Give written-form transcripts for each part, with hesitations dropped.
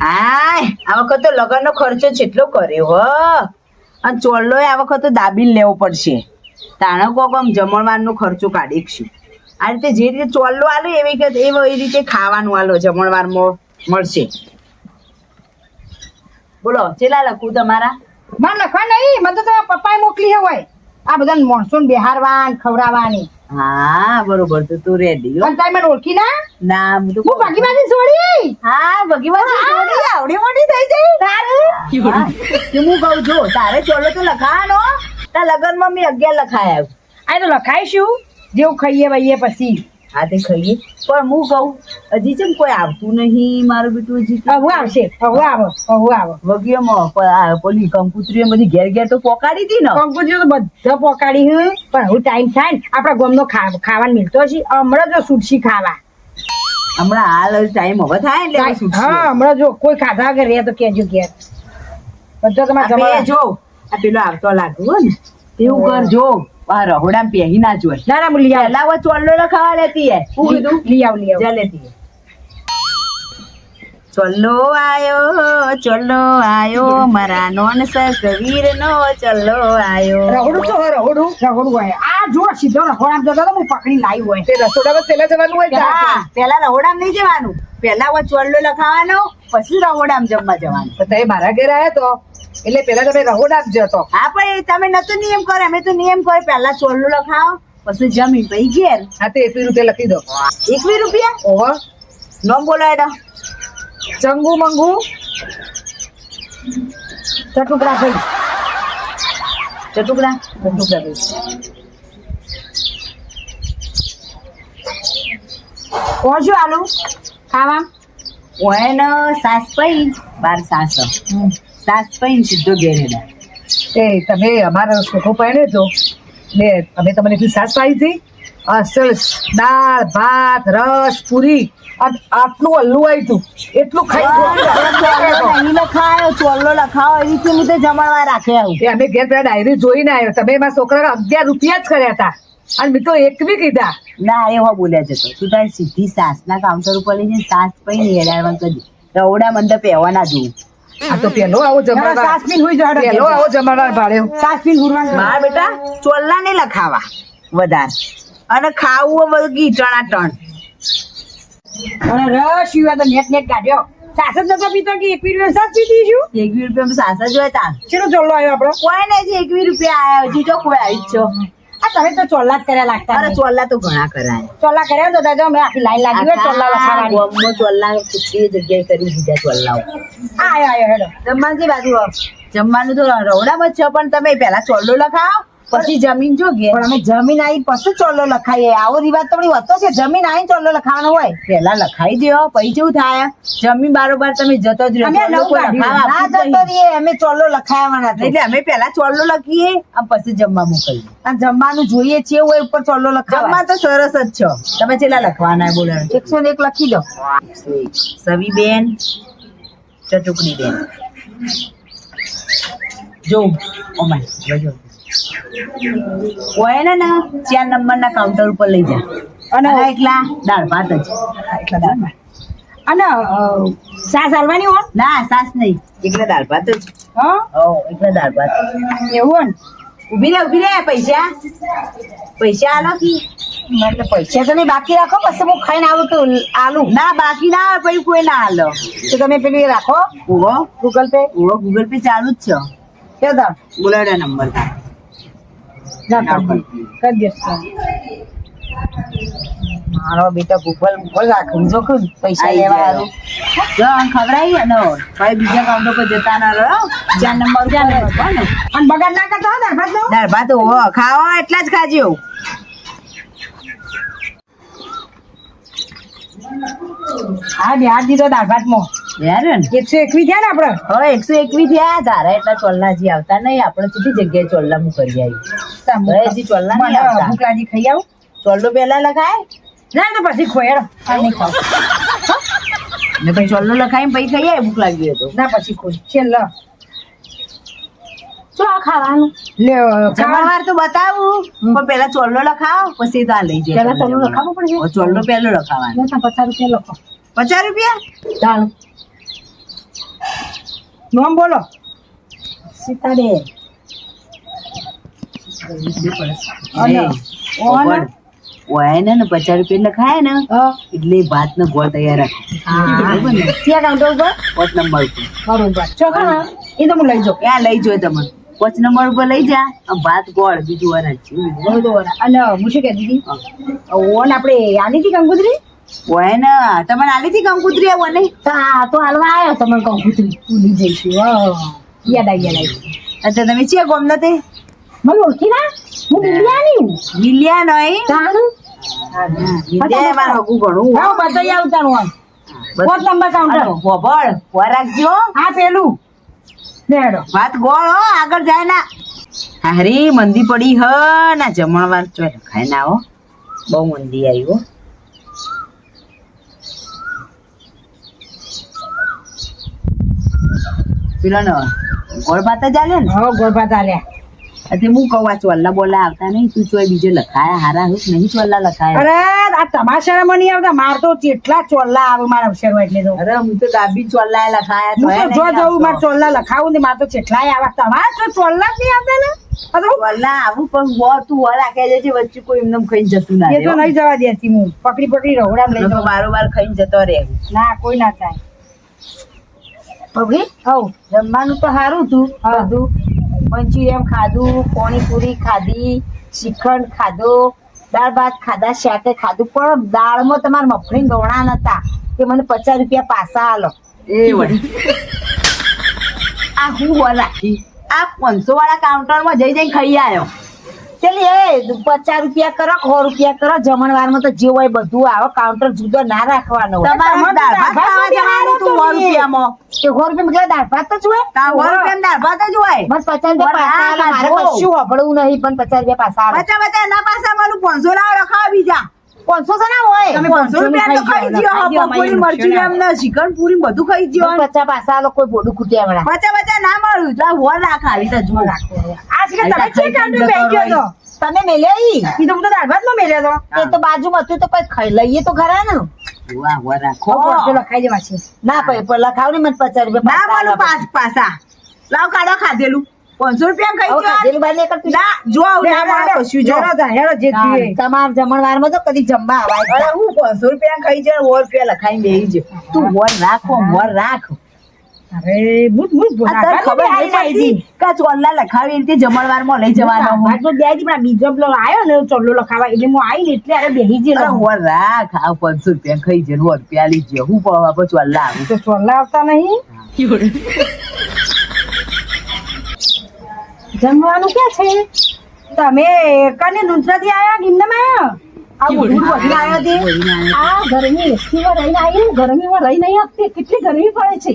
હાય આ વખત તો લગ્નનો ખર્ચો જેટલો કર્યો હો અને ચોલ્લો આ વખત તો દાબીને લેવો પડશે તાણે કોક આમ જમણવારનો ખર્ચો કાઢીશું આ રીતે જે રીતે ચોલ્લો આલો એવી રીતે ખાવાનું આલો જમણવારમાં મળશે બોલો ચેલા લખું તમારા મારે લખવા નહીં મને તો તમારા પપ્પાએ મોકલી હોય આ બધા માણસો બિહારવા ખવડાવવાની હા બરોબર તો તું રેડી હો અને તારે મને ઓળખી ના હું તો હું ભાગીબાજી છોડી હા ભગીવાજી છોડી આવડી મોટી થઈ જઈ તારે હું કહું છું તારે ચોલ્લો તો લખાવાનો તાર લગનમાં મેં 11 લખાયા આ તો લખાઈશું જેવું ખાઈએ વઈએ પછી હા તે ખાઈએ પણ હું કહું હજી છે ને કોઈ આવતું નહીં મારું બેટું હજી હવે આવશે હવે આવો વગીઓમાં પેલી કંકુતરીઓ બધી ઘેર ઘેર તો પોકાડી હતી ને કંકુતરીઓ તો બધા પોકાડી હું પણ હું ટાઈમ થાય ને આપણા ગામનો ખાવાનું મિલતો છે હમણાં જો સુડસી ખાવા હમણાં હાલ ટાઈમ હવે થાય એટલે હવે છૂટશે. હા હમણાં જો કોઈ ખાધા વગર રહે તો કેજો ઘેર બધા તમારે આપણે જો આ પેલો આવતો લાગ્યો હો ને તેવું કરજો આ રહોડામાં પહેરી ના જોય ના ના હું લઈ આવું પહેલા હવે ચોલ્લો લખાવા લેતી હે શું કીધું લઈ આવું જા લેતી હે ચોલ્લો આયો મારા નોન સગવીર નો ચોલ્લો આયો રહોડું તો રહોડું હોય આ જો સીધો રહોડામાં જતો તો હું પકડી લાવી હોય તે રસોડામાં પેલા જવાનું હોય હા, પેલા રહોડામાં નહીં જવાનું પેલા હવે ચોલ્લો લખાવાનો પછી રહોડામાં જમવા જવાનું તો તમે મારા ઘેર આવ્યા તો એટલે પેલા તમે રહોડામાં જતો હા પણ એ તમે નતો નિયમ કરે અમે તો નિયમ કરે પેલા ચોલ્લો લખાવો પછી જમીન પછી ઘેર હા તો 21 રૂપિયા લખી દો 21 રૂપિયા ઓહો નોમ બોલાય ચંગુ મંગુ ચટુકડા ભાઈ ચટુકડા ભાઈ પહોંચ્યું આલુ ખાવા ઓયન સાસ પઈ બાર સાસ સીધો ઘેર હેડા એ તમે અમારા છોકરો પહેર્યો હતો ને અમે તમને એટલી સાસ પાડી હતી અસલ દાળ ભાત રસ પૂરી અને આટલું હલ્લું આવ્યું હતું એટલું નહીં લખાયો ચોલ્લો લખાવો એવી રીતે હું તો જમણવા રાખે આવું એ અમે ઘેર પેલા ડાયરી જોઈને આવ્યો તમે એમાં છોકરા 11 રૂપિયા જ કર્યા હતા અને મેં તો 1 બી કીધા ના એ હો બોલ્યા જતો તું તારી સીધી સાસના કાઉન્ટર ઉપર લઈને સાસ પઈ હેડાડવાનું કરી રવડા મંદ પહેવા ના જોવું આ તો પેલો આવો જમાડવા સાસ પીને હુઈ જવા દે. પેલો આવો જમાડવા ભાડ્યો સાસ પીને હુરવાનું મારા બેટા ચોલ્લા નહીં લખાવા વધારે અને ખાવું બધું ઘી ચણા ટણ અને રસ પીવા તો નેટ કાઢ્યો સાસ જ નતો પીતો કે 21 રૂપિયા સાસ પીધી છું 21 રૂપિયા સાસ જ હોય તાર શેનો ચોલ્લો આવ્યો આપણો કોઈ નહીં જે 21 રૂપિયા આવ્યા હજી તો કોઈ આવી જ છો આ તમે તો ચોલ્લા જ કર્યા લાગતા અરે ચોલ્લા તો ઘણા કરાય ચોલ્લા કર્યા તો દાદા અમે આખી લાઈન લાગી હોય ચોલ્લા લખાવાની ગામમાં ચોલ્લા કેટલી જગ્યાએ કરી દીધા ચોલ્લાઓ આયો હેડો જમવાનું જે બાજુ જમવાનું તો રવડામાં જ છે પણ તમે પહેલા ચોલ્લો લખાવો પછી જમીન જો ઘેર પણ અમે જમીન આવી પછી ચોલ્લો લખાઈએ આવો રિવાજ તો હોતો છે જમીન આવી ચોલ્લો લખાવાનો હોય પહેલા લખાઈ દેવો પછી કેવું થાય જમીન બારોબાર તમે જતો જ અમે રહ્યો નવું કાઢ્યું. ના જતો રહીએ અમે ચોલ્લો લખાવવાના હતા. એટલે અમે પહેલા ચોલ્લો લખીએ અને પછી જમવા મોકલીએ અને જમવાનું જોઈએ છે હોય ઉપર ચોલ્લો લખાવા જમવા તો સરસ જ છો તમે ચેલા લખવાના બોલો 101 લખી દો સવીબેન ચટુકડી બેન જો ઓમાય જો ઓય ને 4 નંબરના કાઉન્ટર ઉપર લઈ જા અને અને એકલા દાળ ભાત જ એટલા દાળમાં. અને સાસ હાલવાની હોય ના સાસ નહીં એકલા દાળ ભાત જ હા એકલા દાળ ભાત એવું ને ઉભી રે પૈસા આલો કી એટલે પૈસા તો નહીં બાકી રાખો પછી હું ખાઈને આવું તો આલુ ના બાકી ના આવે પછી કોઈ ના હાલો તો તમે પેલી રાખો ઓહો ગૂગલ પે ગૂગલ પે ચાલુ જ છે કે દો બોલાડો નંબર કરી દેશો મારો બેટા ગૂગલ રાખું જો કે પૈસા લેવા આલું જો ખબરાઈ ને ભાઈ બીજા કાઉન્ટર પર જતા ના રહો 4 નંબર ઉપર ને અને બગાડ ના કરતા હો દાળ ભાત ઓહો ખાવા એટલા જ ખાજો હા બે હાથ દીધો દાળ ભાતમાં યાર ને 121 થયા ને આપડે હવે 121 થયા તારા એટલા ચોલ્લા જી આવતા નહીં આપણે સીધી જગ્યાએ ચોલ્લા હું કરી આવી હવે હજી ચોલ્લા નહીં આવતા ભૂખ લાગી ખાઈ આવું ચોલ્લો પહેલા લખાય ના તો પછી ખોયડો નહીં ખાવ ને પછી ચોલ્લો લખાઈને પછી ખાઈએ ભૂખ લાગી હોય તો ના પછી ખોય છેલ્લો શું આ ખાવાનું લે જમણવાર તો બતાવું પણ પેલા ચોલ્લો લખાવો પછી તો આ લઈ જાય પેલા ચોલ્લો લખાવવો પડશે? ચોલ્લો પહેલો લખાવાનો 50 રૂપિયા લખો 50 રૂપિયા દાળ નામ બોલો. સીતાબેન. એ, ઓપડ. ઓય ને 50 રૂપિયા લખાય ને એટલે ભાત ને ગોળ તૈયાર રાખો. બરાબર ને? ક્યાં કાઉન્ટર ઉપર? 5 નંબર ઉપર. બરોબર. ચોખા એ તો હું લઈ જાઉં. ત્યાં લઈ જોય તમને 5 નંબર ઉપર લઈ જા. આમ ભાત ગોળ બીજું વાર બરોબર. અને હું શું કહેતી હતી? ઓન આપણે આની હતી કંકુતરી? ઓય ને તમારે આલી થી કંકુતરી આવો ને તો હાલવા આવ્યો તમને કંકુતરી ભૂલી જઈશું. યાદ આવી. એટલે તમે છે ગોમ નથી મને ઓળખી ના? હું દિલ્હી હું. વિલિયા નહીં તાનું વિલિયા માર હગું ઘણું હા બતાવી આવતાનું આમ. 5 નંબર કાઉન્ટર. હોબળ હોર રાખજો. હા પેલું લેડો. ભાત ગોળ હો આગળ જાય ના. હારી મંદી પડી હ ના જમણવાર ચોય ખાઈ ના હો બહુ મંદી આવી હો. પેલો ને ગોળ ભાત જ આલે ને હવે ગોળભાત આલ્યા. એટલે હું કહું આ ચોલ્લા બોલા આવતા નહીં તું ચોય બીજે લખાયા હારા હું નહીં ચોલ્લા લખાયા. અરે આ તમાશામાં નહીં આવતા. માર તો કેટલા ચોલ્લા આવે મારા અવસરમાં એટલે તો. અરે હું તો દાબી ચોલ્લા લખાયા હું તો જો જવું મારે ચોલ્લા લખાવું ને મારે તો કેટલાય આવા. તમારે તો ચોલ્લા જ નહીં આવતા ને? ચોલ્લા આવું પણ વોર તું વોર રાખે છે વચ્ચે કોઈ એમને ખાઈ જતું ના એ તો નહીં જવા દેતી હું. પકડી રવડામ લઈ જાઉં. બારોબાર ખાઈને જતો રહે. ના કોઈ ના થાય. પકડી હવ જમવાનું તો સારું હતું બધું. મંચુરિયન ખાધું, પાણીપુરી ખાધી, શ્રીખંડ ખાધો, દાળ ભાત ખાધા, શાકે ખાધું. પણ દાળમાં તમારે મફળી ગવણા નતા કે મને 50 રૂપિયા પાછા આલો. એ વળી આ હું વોર રાખી આ 500 વાળા કાઉન્ટર માં જઈ જઈને ખાઈ આવ્યો. ચલી એ 50 રૂપિયા કરો 100 રૂપિયા કરો જમણવારમાં તો જે હોય બધું આવે. કાઉન્ટર જુદો ના રાખવાનો હોય. તમારે દાળ ભાત ખાવા જવાનું તું 100 રૂપિયામાં. કે 100 રૂપિયા દાળ ભાત જ હોય. તા 100 રૂપિયામાં દાળ ભાત જ હોય. મને 50 રૂપિયા પાછા આલો. મારે કશું વાપરવું નહીં પણ 50 રૂપિયા પાછા આલો. બચા ના પાછા મારું 500 લાવ રખાવા બીજા 500 ના હોય. તમે 500 રૂપિયા તો ખાઈ જ્યો. પૂરી મરચી એમને ચિકન પૂરી બધું ખાઈ જ્યો. 50 પાછા આલો. કોઈ બોડું ખૂટ્યા વળા. બચા ના મળ્યું તો વોર રાખ આવી તો જો આજ કે તમે છે કાંડો બેઠ્યો તો તમે મેલ્યો ઈ ઈ તો હું તો દાળ ભાત નો મેલ્યો તો એ તો બાજુમાં હતું તો પછી ખાઈ લઈએ તો ખરા ને. વાહ વોર રાખો. ખોટો લખાઈ દેવા છે. ના પછી પર લખાવ ને મને 50 રૂપિયા ના મારું પાછા લાવ કાઢો ખાધેલું 500 રૂપિયા ખાઈ જ્યો. ખાધેલું બાર ને કરતું ના જો ના મારો કશું જો તમાર જમણવારમાં તો કદી જમવા આવાય. અરે હું 500 રૂપિયા ખાઈ જાય 100 રૂપિયા લખાઈને બેહી જ તું વોર રાખો વોર રાખ. અરે ભૂત આ તને ખબર નહીં પડતી કે આ ચોલ્લા લખાવી રીતે જમણવારમાં લઈ જવાનો હું. ભાત બેજી પણ બીજો પેલો આયો ને ચોલ્લો લખાવા એટલે હું આવી ને એટલે અરે બેહી અરે ગયેલો. વોર રાખ આ 500 રૂપિયા ખાઈ જાય 100 રૂપિયા લઈ જાય હું પાવા ચોલ્લા આવું તો ચોલ્લા આવતા નહીં. જમવાનું ક્યાં છે? તમે કને નુંત્રાથી આયા ગિન્નામાં આયા? આ ઉડું વધી આયા તે. આ ગરમી એસીમાં રહીને આવી ને ગરમીમાં રહી નહીં આપતી. કેટલી ગરમી પડે છે.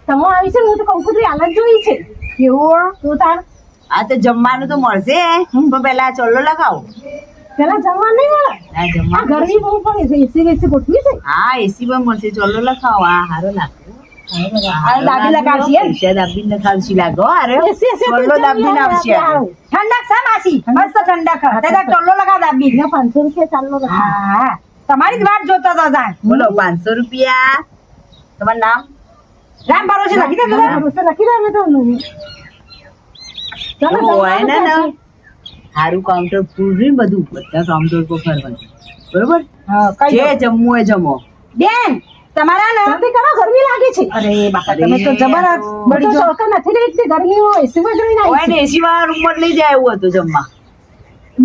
તમે આવી છે ને હું તો કંકુતરી હાલત જોઈ છે. કેવું તું તાર આ તો જમવાનું તો મળશે પણ પેલા આ ચોલ્લો લખાવો. પેલા જમવા નહીં મળે. આ આ જમવાનું ગરમી બહુ પડે છે. એસી વેસી ગોઠવી છે. હા એસી પણ મળશે ચોલ્લો લખાવો આ હારો લાગે. આ દાબી લગાડશી એમ? પૈસા દાબી લખાવશી લાગો અરે એસી એસી ચોલ્લો દાબી આવશે. ઠંડક છે માસી મસ્ત ઠંડક હતા ટોલો લગાવ દાબી 500 રૂપિયા ચાલલો. હા તમારી જ વાત જોતો તો જાણ. બોલો 500 રૂપિયા તમારું નામ રામ ભરોસે લખી દે. ભરોસે લખી દે. તો ચાલો હોય ને ને સારું કાઉન્ટર પૂરું બધું બધા કાઉન્ટર પર ફરવાનું બરોબર. જે જમવું એ જમો. બેન તમારા ને કરો ગરમી લાગે છે. અરે બાપા તમે તો જબરદસ્ત બડી ચોકા નથી રહી કે ગરમી હોય એસીમાં જોઈને હોય આવી ને એસી વાળા રૂમ માં લઈ જાય એવું હતું જમવા.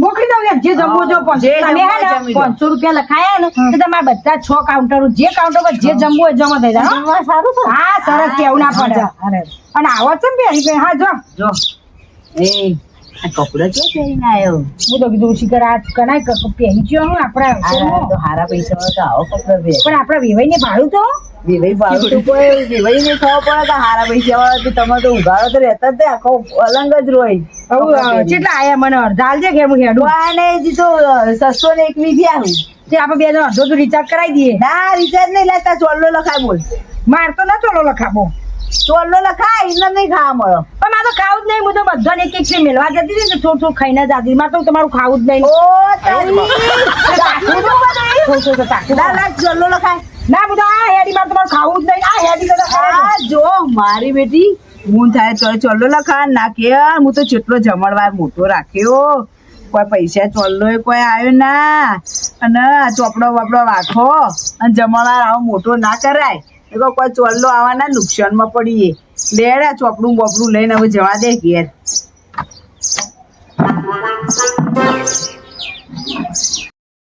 મોકલી દઉં યાર જે જમવું જો પણ જે તમે જમવું હે ને જમી લો. 500 રૂપિયા લખાયા ને તો તમારા બધા 6 કાઉન્ટરો જે કાઉન્ટર પર જે જમવું હોય જમો થઈ જાય. સારું છે. હા સરસ કેવું ના પડે. અને આવો છે ને બેન હા જો જો એ આ કપડા ક્યાં પહેરીને આવ્યો. હું તો કીધું શિખર આ કનાય પહેરી ગયો હું આપણા આ તો હારા પૈસા વાળા તો આવો કપડા પહેરે. પણ આપણા વેવાઈ ને ભાડું તો વેવાઈ ભાવ તો કોઈ વેવાઈ ને ખબર પડે કે હારા પૈસા વાળા તો તમે તો ઉઘાડો તો રહેતા જ તે આખો અલંગ જ રોય. કેટલા આયા મને અડધા આલજે કે હું હેડું. અને હજી તો 621 થયા હું. તે આપણે બે જણ અડધો તો રિચાર્જ કરાવી દઈએ. ના રિચાર્જ નહીં લેતા ચોલ્લો લખાય બોલ. માર તો ના ચોલો લખાવો ચોલ્લો લખાય એને નહીં ખાવા મળો. પણ મારે તો ખાવું જ નહીં. હું તો બધાને એક એક મેળવા જતી હતી ને થોડું થોડું ખાઈને જ આવતી. મારે તો તમારું ખાવું જ નહીં. ઓ તારી ના ચોલ્લો લખાય. ના બધા આ હેડી મારે તમારું ખાવું જ નહીં. આ હેડી તો આ જો મારી બેટી હું થાય તો ચોલ્લો લખા ના કે હું તો જેટલો જમણવાર મોટો રાખ્યો કોઈ પૈસા ચોલ્લો કોઈ આવ્યો ના અને ચોપડો વપડો રાખો અને જમણવાર આવો મોટો ના કરાય કોઈ ચોલ્લો આવવાના નુકસાનમાં પડીએ લેડા ચોપડું બોપડું લઈને હવે જવા દે ઘેર